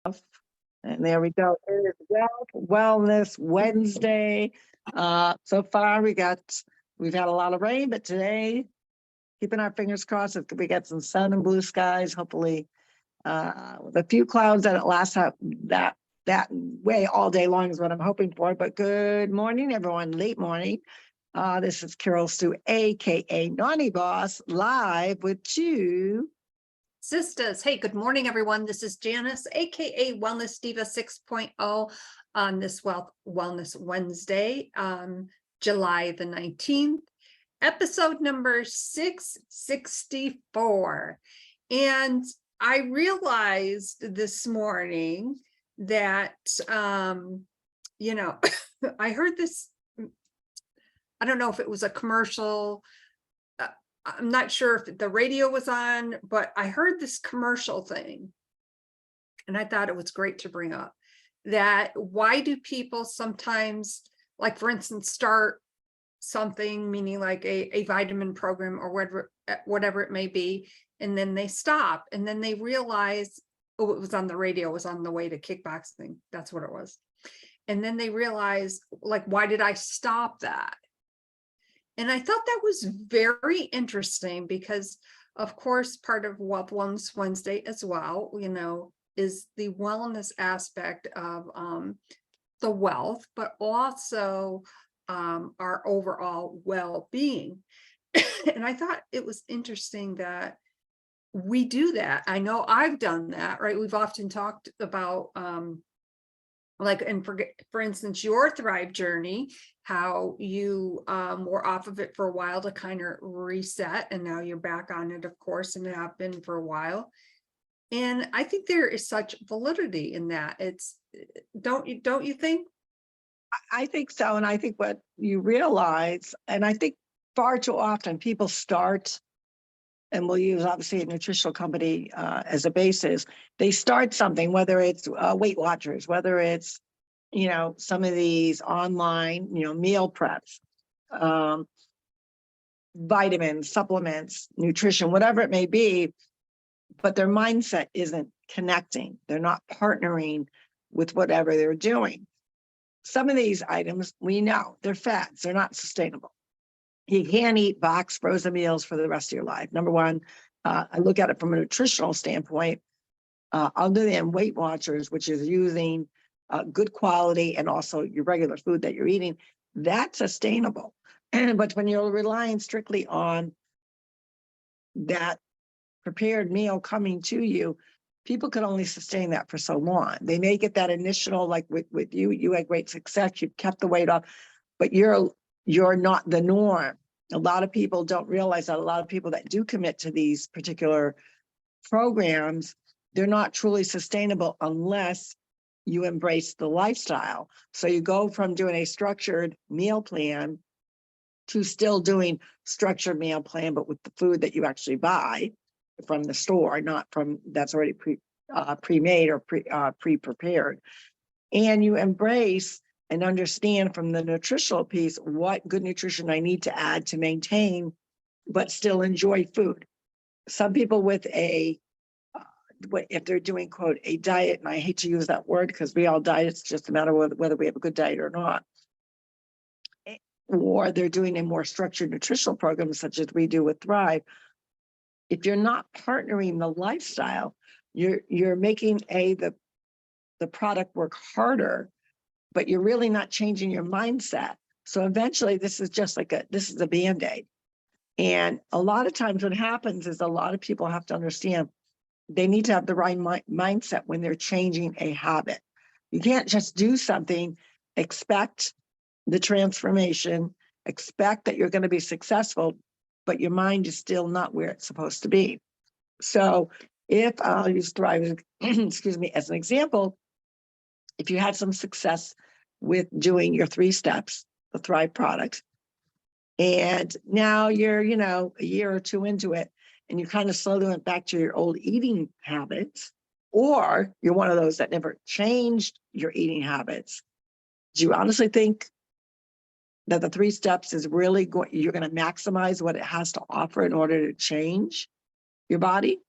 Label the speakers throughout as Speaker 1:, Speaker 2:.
Speaker 1: And there we go. It is Wellness Wednesday. So far we've had a lot of rain, but today, keeping our fingers crossed, we get some sun and blue skies, hopefully, with a few clouds that it lasts out that way all day long is what I'm hoping for. But good morning, everyone. Late morning. This is Carol Sue, aka Naughty Boss, live with
Speaker 2: TwoSistas. Hey, good morning, everyone. This is Janice, aka Wellness Diva 6.0 on this Wellness Wednesday, July the 19th, episode number 664. And I realized this morning that, I heard this, I don't know if it was a commercial. I'm not sure if the radio was on, but I heard this commercial thing and I thought it was great to bring up. That why do people sometimes, like for instance, start something, meaning like a vitamin program or whatever it may be, and then they stop and then they realize, oh, it was on the radio, it was on the way to kickboxing. That's what it was. And then they realize, like, why did I stop that? And I thought that was very interesting because, of course, part of WealthWellness Wednesday as well, is the wellness aspect of the wealth, but also our overall well-being. And I thought it was interesting that we do that. I know I've done that, right? We've often talked about for instance, your Thrive journey, how you were off of it for a while to kind of reset, and now you're back on it, of course, and have been for a while. And I think there is such validity in that. Don't you think?
Speaker 1: I think so. And I think what you realize, and I think far too often people start, and we'll use obviously a nutritional company as a basis. They start something, whether it's Weight Watchers, whether it's, some of these online, meal preps, vitamins, supplements, nutrition, whatever it may be, but their mindset isn't connecting. They're not partnering with whatever they're doing. Some of these items, we know they're fats, they're not sustainable. You can't eat box frozen meals for the rest of your life. Number one, I look at it from a nutritional standpoint. I'll do them Weight Watchers, which is using good quality and also your regular food that you're eating. That's sustainable. But when you're relying strictly on that prepared meal coming to you, people can only sustain that for so long. They may get that initial, like with you had great success, you've kept the weight off, but you're not the norm. A lot of people don't realize that a lot of people that do commit to these particular programs, they're not truly sustainable unless you embrace the lifestyle. So you go from doing a structured meal plan to still doing structured meal plan, but with the food that you actually buy from the store, not from that's already pre-made or pre-prepared. And you embrace and understand from the nutritional piece what good nutrition I need to add to maintain, but still enjoy food. Some people with if they're doing, quote, a diet, and I hate to use that word because we all diet, it's just a matter of whether we have a good diet or not, or they're doing a more structured nutritional program such as we do with Thrive. If you're not partnering the lifestyle, you're making the product work harder, but you're really not changing your mindset. So eventually this is just like this is a Band-Aid. And a lot of times what happens is a lot of people have to understand they need to have the right mindset when they're changing a habit. You can't just do something, expect the transformation, expect that you're going to be successful, but your mind is still not where it's supposed to be. So if I'll use Thrive, excuse me, as an example, if you had some success with doing your 3 steps, the Thrive products, and now you're, a year or 2 into it, and you kind of slowly went back to your old eating habits, or you're one of those that never changed your eating habits, do you honestly think that the 3 steps is really you're going to maximize what it has to offer in order to change your body?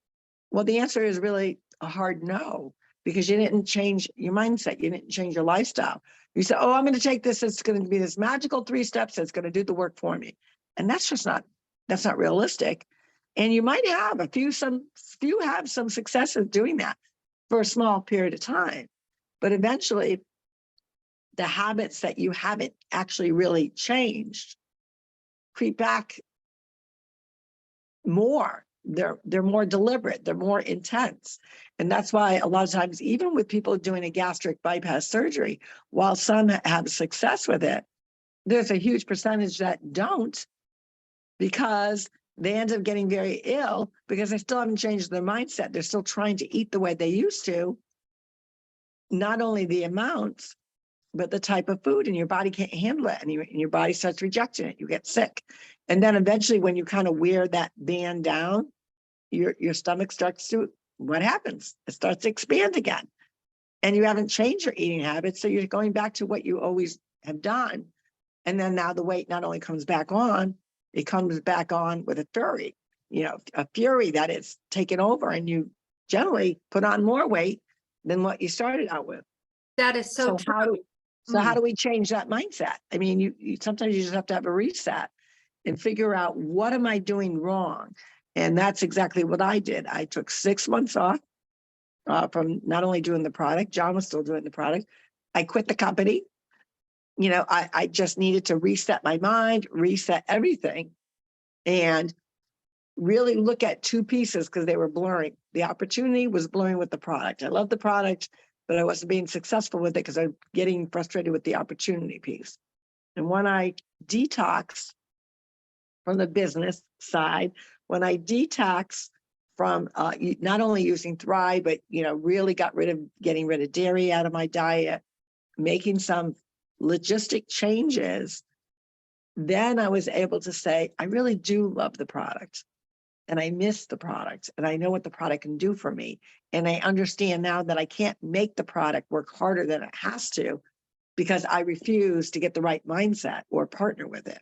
Speaker 1: Well, the answer is really a hard no. because you didn't change your mindset. You didn't change your lifestyle. You said, oh, I'm going to take this. It's going to be this magical 3 steps that's going to do the work for me. And that's not realistic. And you might have few have some success in doing that for a small period of time. But eventually, the habits that you haven't actually really changed creep back more. They're more deliberate, they're more intense. And that's why a lot of times, even with people doing a gastric bypass surgery, while some have success with it, there's a huge percentage that don't, because they end up getting very ill because they still haven't changed their mindset. They're still trying to eat the way they used to, not only the amounts, but the type of food, and your body can't handle it, and your body starts rejecting it. You get sick. And then eventually, when you kind of wear that band down, your stomach starts to, what happens? It starts to expand again. And you haven't changed your eating habits. So you're going back to what you always have done. And then now the weight not only comes back on, it comes back on with a fury, a fury that is taken over, and you generally put on more weight than what you started out with.
Speaker 2: That is so true.
Speaker 1: How do we change that mindset? I mean, you sometimes you just have to have a reset and figure out, what am I doing wrong? And that's exactly what I did. I took 6 months off from not only doing the product, John was still doing the product. I quit the company. I just needed to reset my mind, reset everything, and really look at 2 pieces, because they were blurring. The opportunity was blurring with the product. I love the product, but I wasn't being successful with it because I'm getting frustrated with the opportunity piece. And when I detox from the business side, when I detox from not only using Thrive, but really getting rid of dairy out of my diet, making some logistic changes, then I was able to say, I really do love the product, and I miss the product, and I know what the product can do for me. And I understand now that I can't make the product work harder than it has to, because I refuse to get the right mindset or partner with it.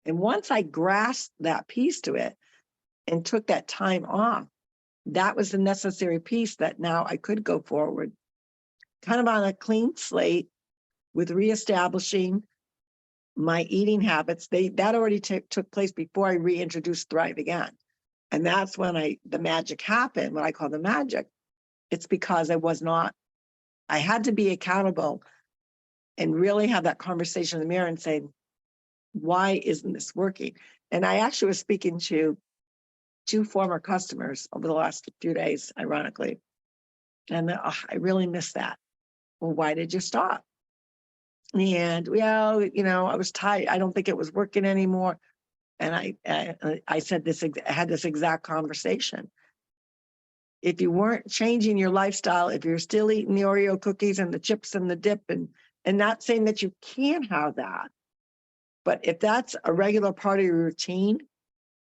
Speaker 1: And once I grasped that piece to it and took that time off, that was the necessary piece that now I could go forward kind of on a clean slate with reestablishing my eating habits. That already took place before I reintroduced Thrive again. And that's when the magic happened, what I call the magic. It's because I had to be accountable and really have that conversation in the mirror and say, why isn't this working? And I actually was speaking to 2 former customers over the last few days, ironically. And I really miss that. Well, why did you stop? And I was tired. I don't think it was working anymore. And I said I had this exact conversation. If you weren't changing your lifestyle, if you're still eating the Oreo cookies and the chips and the dip, and not saying that you can't have that, but if that's a regular part of your routine,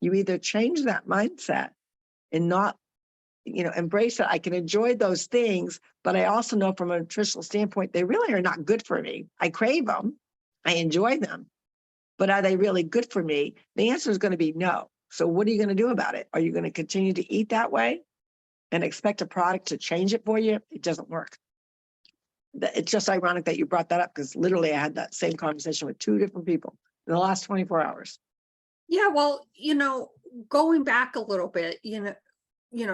Speaker 1: you either change that mindset and not, embrace it. I can enjoy those things, but I also know from a nutritional standpoint, they really are not good for me. I crave them. I enjoy them. But are they really good for me? The answer is going to be no. So what are you going to do about it? Are you going to continue to eat that way and expect a product to change it for you? It doesn't work. It's just ironic that you brought that up, because literally I had that same conversation with 2 different people in the last 24 hours.
Speaker 2: Yeah, well, going back a little bit,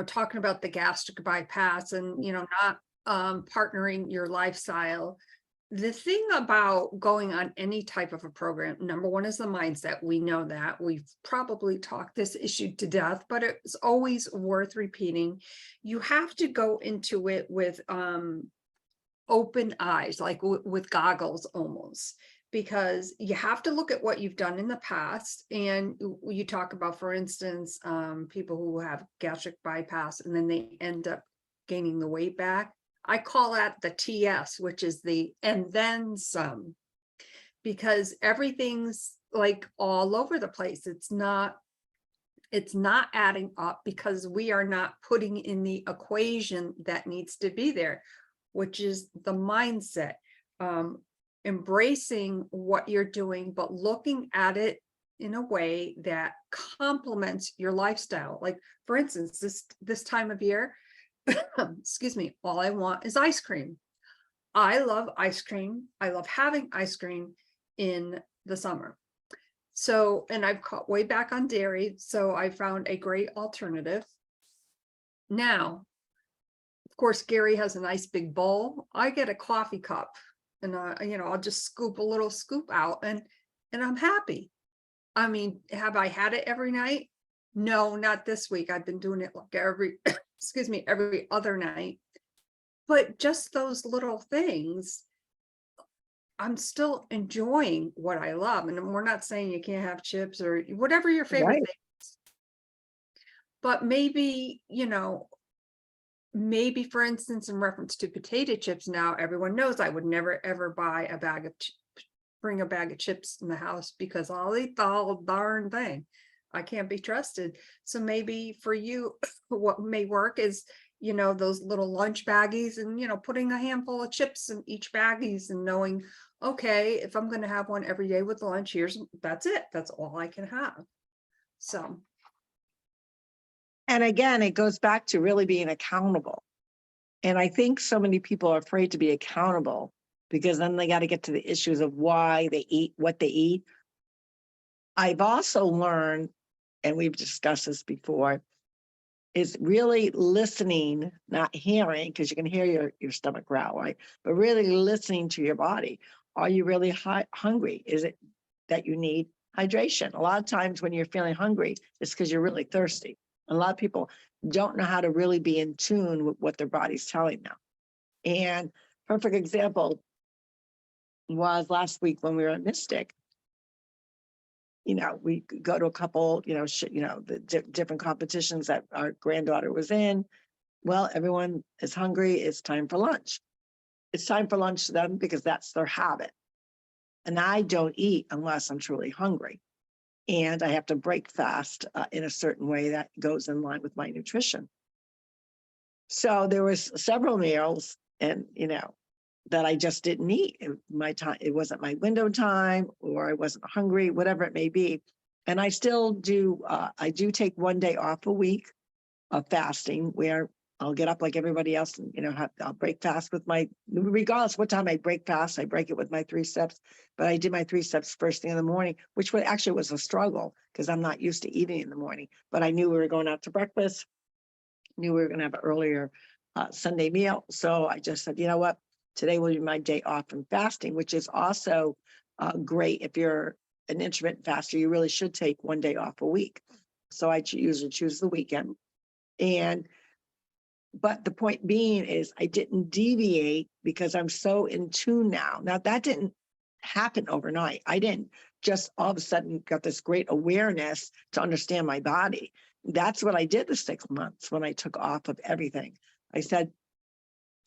Speaker 2: talking about the gastric bypass and, not partnering your lifestyle. The thing about going on any type of a program, number one is the mindset. We know that. We've probably talked this issue to death, but it's always worth repeating. You have to go into it with open eyes, like with goggles almost, because you have to look at what you've done in the past. And you talk about, for instance, people who have gastric bypass and then they end up gaining the weight back. I call that the TS, which is the and then some, because everything's like all over the place. It's not adding up, because we are not putting in the equation that needs to be there, which is the mindset, embracing what you're doing, but looking at it in a way that complements your lifestyle. Like, for instance, this time of year, excuse me, all I want is ice cream. I love ice cream. I love having ice cream in the summer. So, and I've cut way back on dairy, so I found a great alternative. Now, of course, Gary has a nice big bowl. I get a coffee cup, and I'll just scoop a little scoop out, and I'm happy. I mean, have I had it every night? No, not this week. I've been doing it like every, excuse me, every other night. But just those little things, I'm still enjoying what I love. And we're not saying you can't have chips or whatever your favorite
Speaker 1: Right.
Speaker 2: thing is. But maybe, maybe for instance, in reference to potato chips, now everyone knows I would never ever buy a bag of bring a bag of chips in the house because I'll eat the whole darn thing. I can't be trusted. So maybe for you, what may work is, those little lunch baggies and, putting a handful of chips in each baggies and knowing, okay, if I'm going to have one every day with lunch, that's it. That's all I can have. So.
Speaker 1: And again, it goes back to really being accountable. And I think so many people are afraid to be accountable because then they got to get to the issues of why they eat what they eat. I've also learned, and we've discussed this before, is really listening, not hearing, because you can hear your stomach growl, right? But really listening to your body. Are you really hungry? Is it that you need hydration? A lot of times when you're feeling hungry, it's because you're really thirsty. A lot of people don't know how to really be in tune with what their body's telling them. And perfect example was last week when we were at Mystic. We go to a couple, the different competitions that our granddaughter was in. Well, everyone is hungry. It's time for lunch. It's time for lunch to them because that's their habit. And I don't eat unless I'm truly hungry. And I have to break fast in a certain way that goes in line with my nutrition. So there was several meals and, that I just didn't eat. It wasn't my window time, or I wasn't hungry, whatever it may be. And I still do, I do take one day off a week of fasting where I'll get up like everybody else and, I'll break fast regardless what time I break fast, I break it with my 3 steps. But I did my 3 steps first thing in the morning, which actually was a struggle because I'm not used to eating in the morning. But I knew we were going out to breakfast, knew we were going to have an earlier Sunday meal. So I just said, you know what? Today will be my day off from fasting, which is also great. If you're an intermittent faster, you really should take one day off a week. So I usually choose the weekend. But the point being is I didn't deviate because I'm so in tune now. Now that didn't happen overnight. I didn't just all of a sudden got this great awareness to understand my body. That's what I did the 6 months when I took off of everything. I said,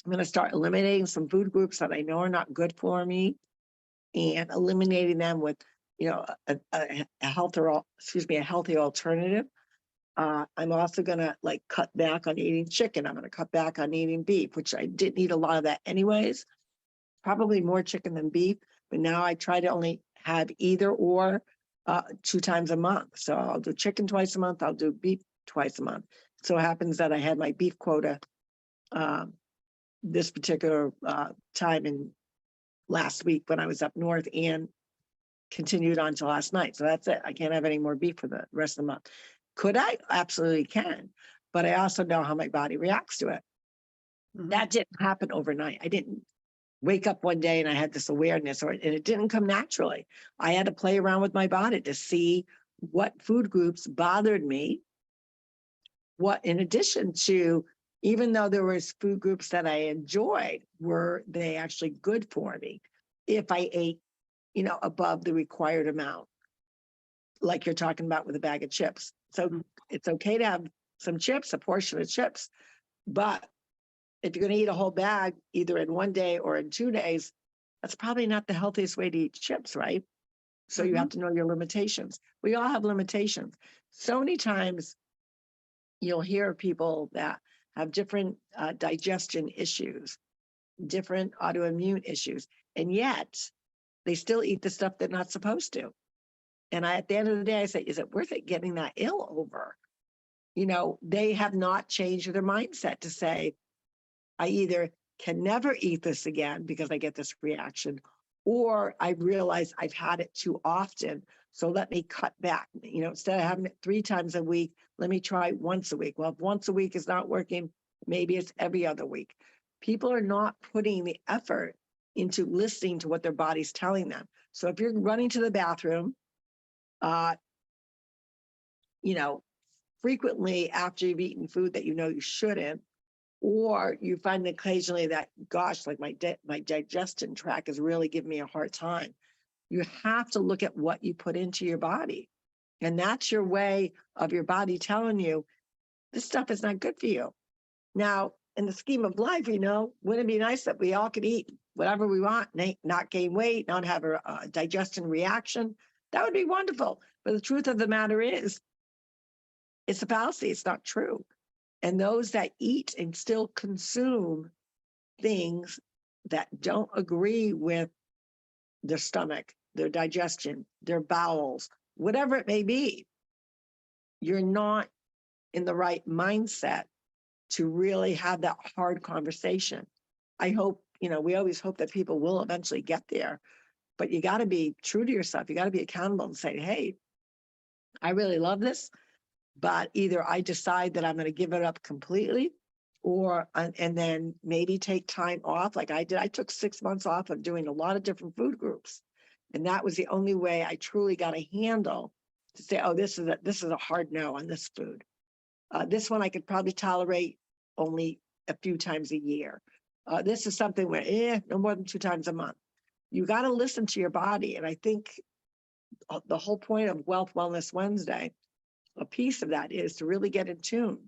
Speaker 1: I'm going to start eliminating some food groups that I know are not good for me and eliminating them with, a healthy alternative. I'm also going to cut back on eating chicken. I'm going to cut back on eating beef, which I didn't eat a lot of that anyways, probably more chicken than beef. But now I try to only have either or 2 times a month. So I'll do chicken twice a month. I'll do beef twice a month. So it happens that I had my beef quota this particular time in last week when I was up north and continued on to last night. So that's it. I can't have any more beef for the rest of the month. Could I? Absolutely can. But I also know how my body reacts to it. Mm-hmm. That didn't happen overnight. I didn't wake up one day and I had this awareness, and it didn't come naturally. I had to play around with my body to see what food groups bothered me. What, in addition to, even though there was food groups that I enjoyed, were they actually good for me if I ate, above the required amount, like you're talking about with a bag of chips. So it's okay to have some chips, a portion of chips, but if you're going to eat a whole bag, either in one day or in 2 days, that's probably not the healthiest way to eat chips, right? So you have to know your limitations. We all have limitations. So many times you'll hear people that have different digestion issues, different autoimmune issues, and yet they still eat the stuff they're not supposed to. And at the end of the day, I say, is it worth it getting that ill over? they have not changed their mindset to say, I either can never eat this again because I get this reaction, or I realize I've had it too often. So let me cut back. Instead of having it 3 times a week, let me try once a week. Well, if once a week is not working, maybe it's every other week. People are not putting the effort into listening to what their body's telling them. So if you're running to the bathroom, frequently after you've eaten food that you shouldn't, or you find occasionally that, gosh, like my digestion tract is really giving me a hard time. You have to look at what you put into your body. And that's your way of your body telling you, this stuff is not good for you. Now, in the scheme of life, wouldn't it be nice that we all could eat whatever we want, not gain weight, not have a digestion reaction? That would be wonderful. But the truth of the matter is, it's a fallacy. It's not true. And those that eat and still consume things that don't agree with their stomach, their digestion, their bowels, whatever it may be, you're not in the right mindset to really have that hard conversation. I hope, we always hope that people will eventually get there, but you got to be true to yourself. You got to be accountable and say, hey, I really love this, but either I decide that I'm going to give it up completely, or, and then maybe take time off like I did. I took 6 months off of doing a lot of different food groups. And that was the only way I truly got a handle to say, oh, this is a hard no on this food. This one I could probably tolerate only a few times a year. This is something where, no more than 2 times a month. You got to listen to your body. And I think the whole point of Wealth Wellness Wednesday, a piece of that is to really get in tune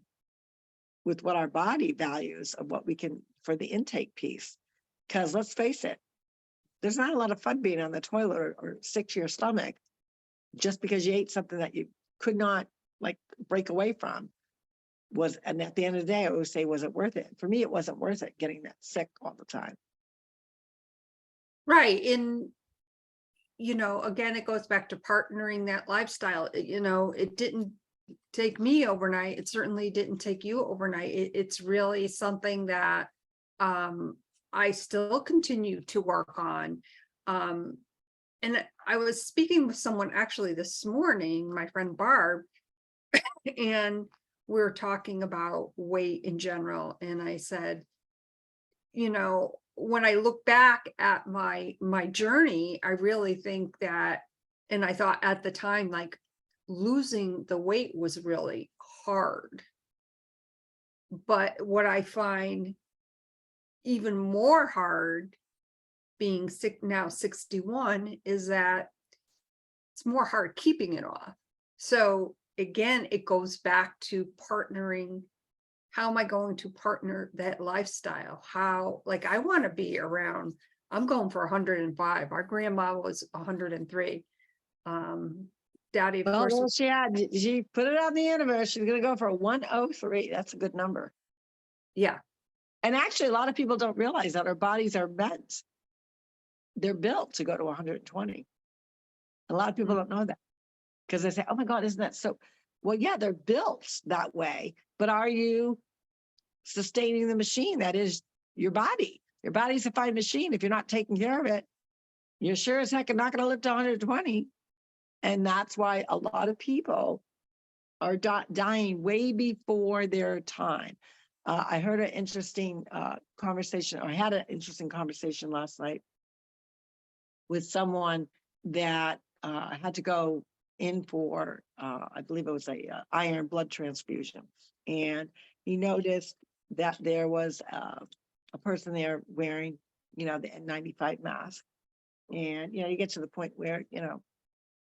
Speaker 1: with what our body values of what we can for the intake piece. Because let's face it, there's not a lot of fun being on the toilet or sick to your stomach just because you ate something that you could not break away from. And at the end of the day, I always say, was it worth it? For me, it wasn't worth it getting that sick all the time.
Speaker 2: Right. And, again, it goes back to partnering that lifestyle. It didn't take me overnight. It certainly didn't take you overnight. It's really something that I still continue to work on. And I was speaking with someone actually this morning, my friend Barb, and we were talking about weight in general. And I said, when I look back at my journey, I really think that, and I thought at the time, losing the weight was really hard. But what I find even more hard, being sick now 61, is that it's more hard keeping it off. So again, it goes back to partnering. How am I going to partner that lifestyle? How, I want to be around, I'm going for 105. Our grandma was 103. Daddy, of course.
Speaker 1: Well, she put it on the universe. She's going to go for 103. That's a good number.
Speaker 2: Yeah.
Speaker 1: And actually, a lot of people don't realize that our bodies are meant. They're built to go to 120. A lot of people don't know that because they say, oh my God, isn't that so? Well, yeah, they're built that way. But are you sustaining the machine that is your body? Your body's a fine machine. If you're not taking care of it, you're sure as heck not going to live to 120. And that's why a lot of people are dying way before their time. I heard an interesting conversation, or I had an interesting conversation last night with someone that had to go in for, I believe it was a iron blood transfusion. And he noticed that there was a person there wearing, the N95 mask. And, you get to the point where,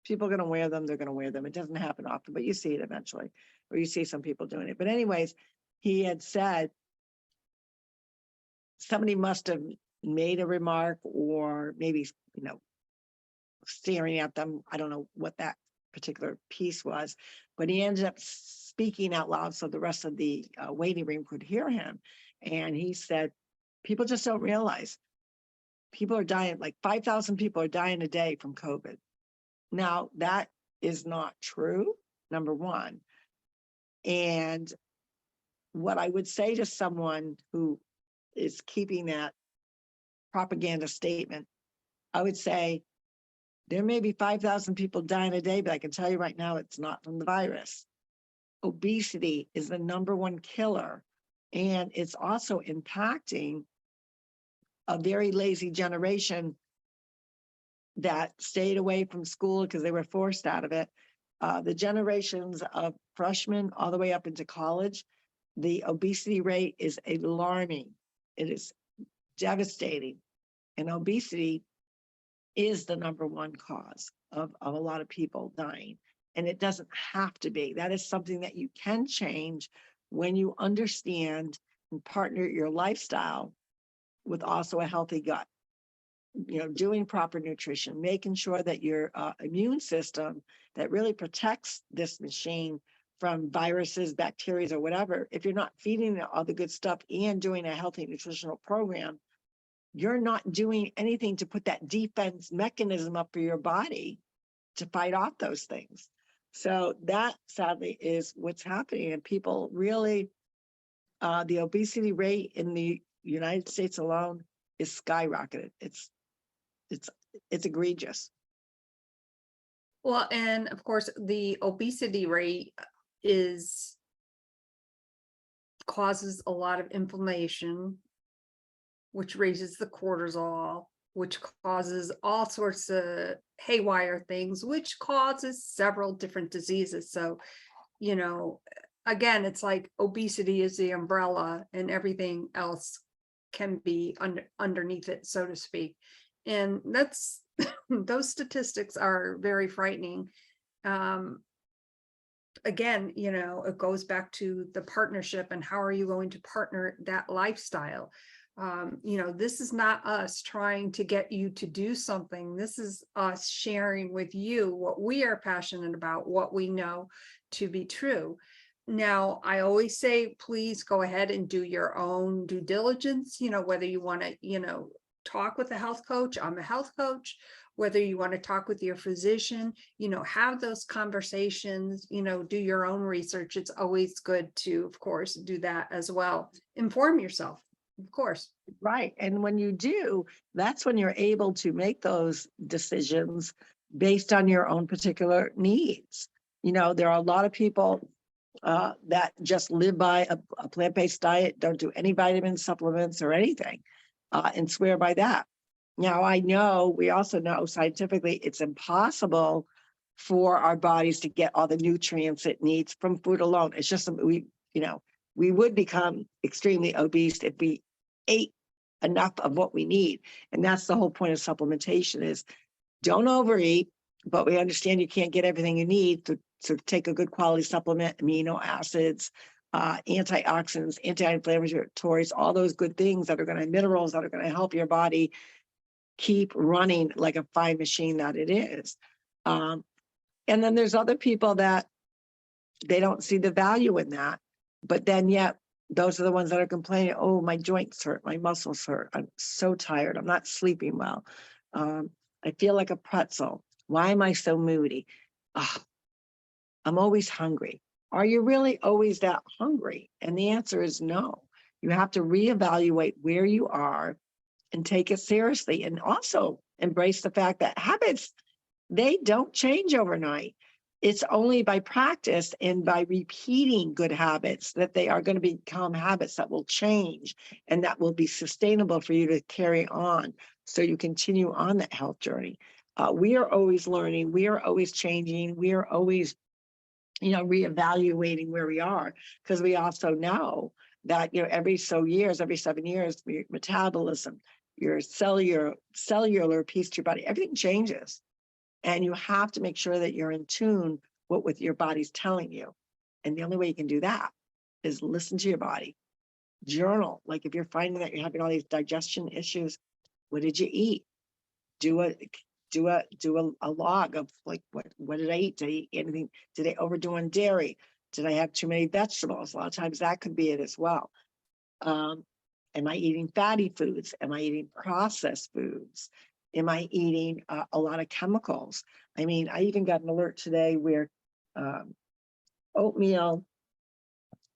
Speaker 1: people are going to wear them, they're going to wear them. It doesn't happen often, but you see it eventually, or you see some people doing it. But anyways, he had said somebody must have made a remark, or maybe, staring at them. I don't know what that particular piece was, but he ended up speaking out loud so the rest of the waiting room could hear him. And he said, people just don't realize people are dying, 5,000 people are dying a day from COVID. Now, that is not true, number one. And what I would say to someone who is keeping that propaganda statement, I would say there may be 5,000 people dying a day, but I can tell you right now, it's not from the virus. Obesity is the #1 killer, and it's also impacting a very lazy generation that stayed away from school because they were forced out of it. The generations of freshmen all the way up into college, the obesity rate is alarming. It is devastating. And obesity is the #1 cause of a lot of people dying. And it doesn't have to be. That is something that you can change when you understand and partner your lifestyle with also a healthy gut. Doing proper nutrition, making sure that your immune system that really protects this machine from viruses, bacteria, or whatever, if you're not feeding it all the good stuff and doing a healthy nutritional program, you're not doing anything to put that defense mechanism up for your body to fight off those things. So that sadly is what's happening. And people really, the obesity rate in the United States alone is skyrocketed. It's egregious.
Speaker 2: Well, and of course, the obesity rate causes a lot of inflammation, which raises the cortisol, which causes all sorts of haywire things, which causes several different diseases. So, again, it's like obesity is the umbrella and everything else can be underneath it, so to speak. And that's those statistics are very frightening. Again, it goes back to the partnership and how are you going to partner that lifestyle? This is not us trying to get you to do something. This is us sharing with you what we are passionate about, what we know to be true. Now, I always say, please go ahead and do your own due diligence, whether you want to, talk with a health coach. I'm a health coach. Whether you want to talk with your physician, have those conversations, do your own research. It's always good to, of course, do that as well. Inform yourself, of course.
Speaker 1: Right. And when you do, that's when you're able to make those decisions based on your own particular needs. There are a lot of people that just live by a plant-based diet, don't do any vitamin supplements or anything, and swear by that. Now, we also know scientifically it's impossible for our bodies to get all the nutrients it needs from food alone. It's just, we would become extremely obese if we ate enough of what we need. And that's the whole point of supplementation is don't overeat, but we understand you can't get everything you need to take a good quality supplement, amino acids, antioxidants, anti-inflammatories, all those good things minerals that are going to help your body keep running like a fine machine that it is. And then there's other people that they don't see the value in that, but then yet those are the ones that are complaining, oh, my joints hurt, my muscles hurt, I'm so tired, I'm not sleeping well, I feel like a pretzel, why am I so moody? I'm always hungry. Are you really always that hungry? And the answer is no. You have to reevaluate where you are and take it seriously, and also embrace the fact that habits, they don't change overnight. It's only by practice and by repeating good habits that they are going to become habits that will change and that will be sustainable for you to carry on. So you continue on that health journey. We are always learning. We are always changing. We are always, reevaluating where we are, because we also know that, every 7 years, your metabolism, your cellular piece to your body, everything changes. And you have to make sure that you're in tune with your body's telling you. And the only way you can do that is listen to your body, journal. Like if you're finding that you're having all these digestion issues, what did you eat? Do a log of like, what did I eat? Did I eat anything? Did I overdo on dairy? Did I have too many vegetables? A lot of times that could be it as well. Am I eating fatty foods? Am I eating processed foods? Am I eating a lot of chemicals? I mean, I even got an alert today where oatmeal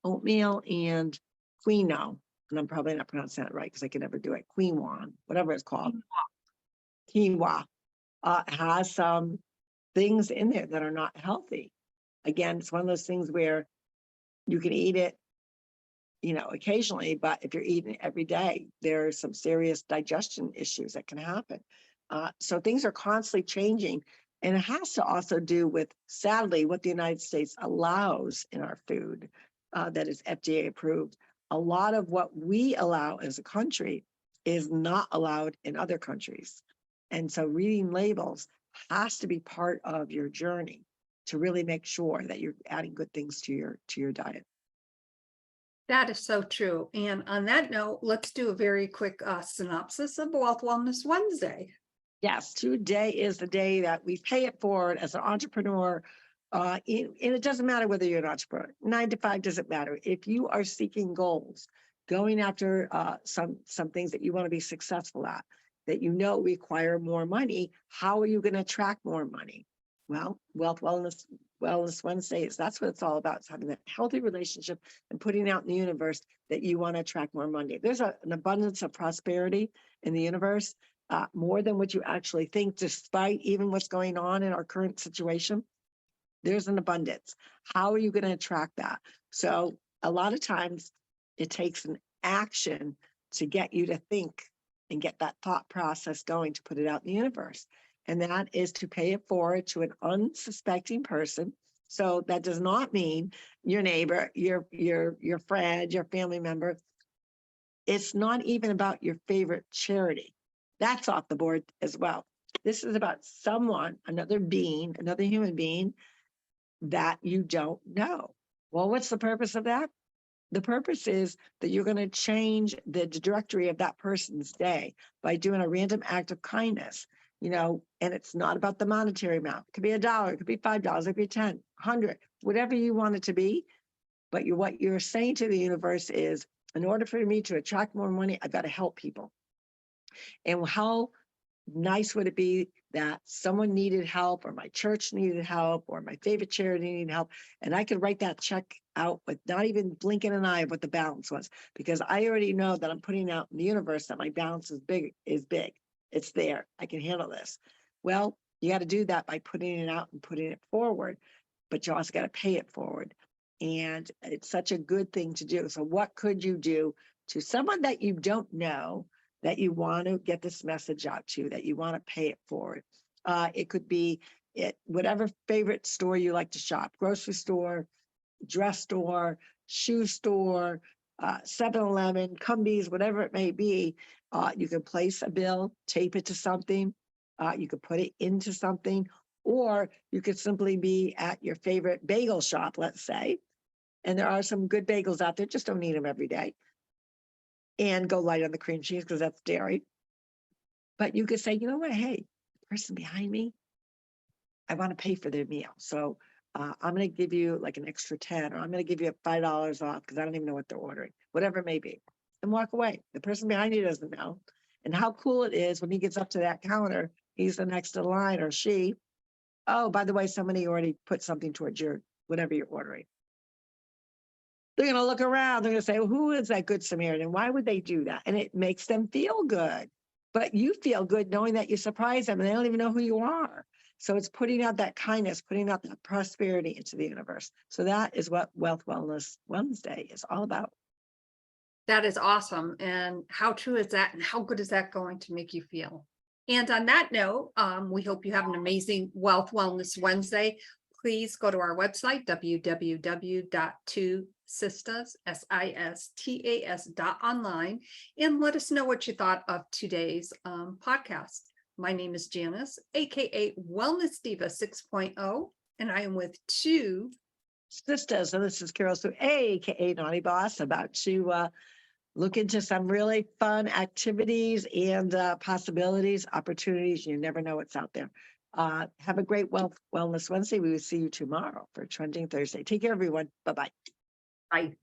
Speaker 1: oatmeal and quinoa, and I'm probably not pronouncing that right because I can never do it, quinoa, whatever it's called, quinoa, has some things in there that are not healthy. Again, it's one of those things where you can eat it, occasionally, but if you're eating it every day, there are some serious digestion issues that can happen. So things are constantly changing, and it has to also do with, sadly, what the United States allows in our food that is FDA approved. A lot of what we allow as a country is not allowed in other countries. And so reading labels has to be part of your journey to really make sure that you're adding good things to your diet.
Speaker 2: That is so true. And on that note, let's do a very quick synopsis of Wealth Wellness Wednesday.
Speaker 1: Yes, today is the day that we pay it forward as an entrepreneur. And it doesn't matter whether you're an entrepreneur, 9 to 5 doesn't matter. If you are seeking goals, going after some things that you want to be successful at, that require more money, how are you going to attract more money? Well, Wellness Wednesday that's what it's all about. It's having that healthy relationship and putting out in the universe that you want to attract more money. There's an abundance of prosperity in the universe, more than what you actually think, despite even what's going on in our current situation. There's an abundance. How are you going to attract that? So a lot of times it takes an action to get you to think and get that thought process going to put it out in the universe. And that is to pay it forward to an unsuspecting person. So that does not mean your neighbor, your friend, your family member. It's not even about your favorite charity. That's off the board as well. This is about someone, another being, another human being that you don't know. Well, what's the purpose of that? The purpose is that you're going to change the trajectory of that person's day by doing a random act of kindness, and it's not about the monetary amount. It could be $1, it could be $5, it could be 10, 100, whatever you want it to be. But what you're saying to the universe is, in order for me to attract more money, I've got to help people. And how nice would it be that someone needed help, or my church needed help, or my favorite charity needed help, and I could write that check out with not even blinking an eye of what the balance was, because I already know that I'm putting out in the universe that my balance is big. It's there. I can handle this. Well, you got to do that by putting it out and putting it forward, but you also got to pay it forward. And it's such a good thing to do. So what could you do to someone that you don't know, that you want to get this message out to, that you want to pay it forward? It could be whatever favorite store you like to shop, grocery store, dress store, shoe store, 7-Eleven, Cumbies, whatever it may be. You can place a bill, tape it to something. You could put it into something, or you could simply be at your favorite bagel shop, let's say. And there are some good bagels out there, just don't eat them every day. And go light on the cream cheese because that's dairy. But you could say, you know what? Hey, the person behind me, I want to pay for their meal. So I'm going to give you like an extra 10, or I'm going to give you $5 off because I don't even know what they're ordering, whatever it may be, and walk away. The person behind you doesn't know. And how cool it is when he gets up to that counter, he's the next in line, or she. Oh, by the way, somebody already put something towards your whatever you're ordering. They're going to look around. They're going to say, well, who is that good Samaritan? Why would they do that? And it makes them feel good. But you feel good knowing that you surprise them and they don't even know who you are. So it's putting out that kindness, putting out that prosperity into the universe. So that is what Wealth Wellness Wednesday is all about.
Speaker 2: That is awesome. And how true is that? And how good is that going to make you feel? And on that note, we hope you have an amazing Wealth Wellness Wednesday. Please go to our website, www.TwoSistas.online, and let us know what you thought of today's podcast. My name is Janice, aka Wellness Diva 6.0, and I am with TwoSistas.
Speaker 1: So this is Carol Sue, aka Naughty Boss, about to look into some really fun activities and possibilities, opportunities. You never know what's out there. Have a great Wellness Wednesday. We will see you tomorrow for Trending Thursday. Take care, everyone. Bye-bye.
Speaker 2: Bye.